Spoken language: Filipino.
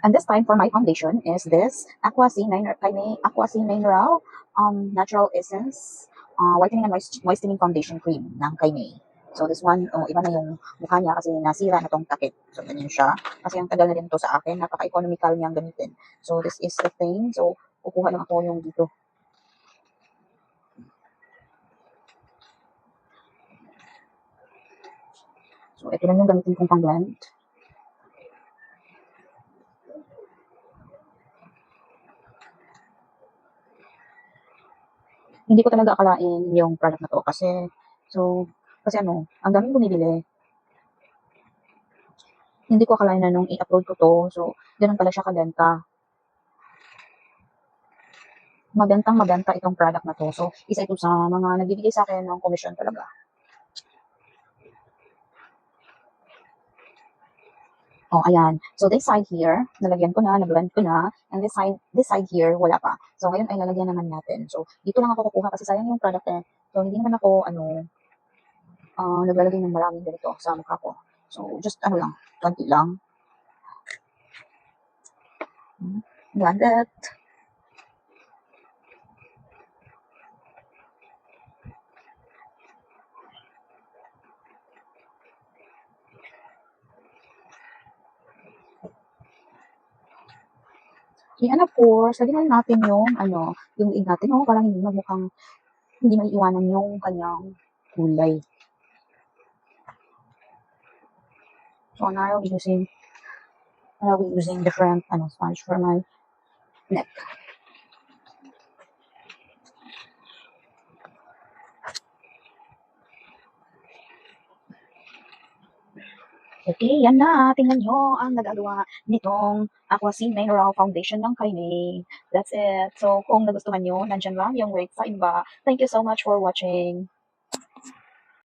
And this time for my foundation is this Aqua C Mineral Natural Essence Whitening and Moistening Foundation Cream ng Kaimei. So this one, iba na yung mukha niya kasi nasira na tong takip. So ganyan siya. Kasi ang tagal na din to sa akin. Napaka-economical niyang gamitin. So this is the thing. So kukuha lang ako yung dito. So ito lang yung gamitin kong pang-blend. Hindi ko talaga akalain yung product na to kasi ang daming bumibili. Hindi ko akalain na nung i-upload ko to, so ganun pala siya kabenta. Mabenta itong product na to. So isa ito sa mga nagbibigay sa akin ng commission talaga. Oh, ayan. So this side here, nalagyan ko na, na-blend ko na, and this side here, wala pa. So ngayon ay lalagyan naman natin. So dito lang ako kukuha kasi sayang yung product eh. So hindi naman ako naglalagay ng maraming ganito sa mukha ko. So just lang, konti lang. Blend it. And of course, lagyan natin yung liig natin, para hindi maiiwanan yung kanyang kulay. So now I'll be using different sponge for my neck. Okay, yan na. Tingnan nyo ang nagagawa nitong Aqua C Mineral Foundation ng Kaimei. That's it. So, kung nagustuhan nyo, nandyan lang yung link sa iba. Thank you so much for watching.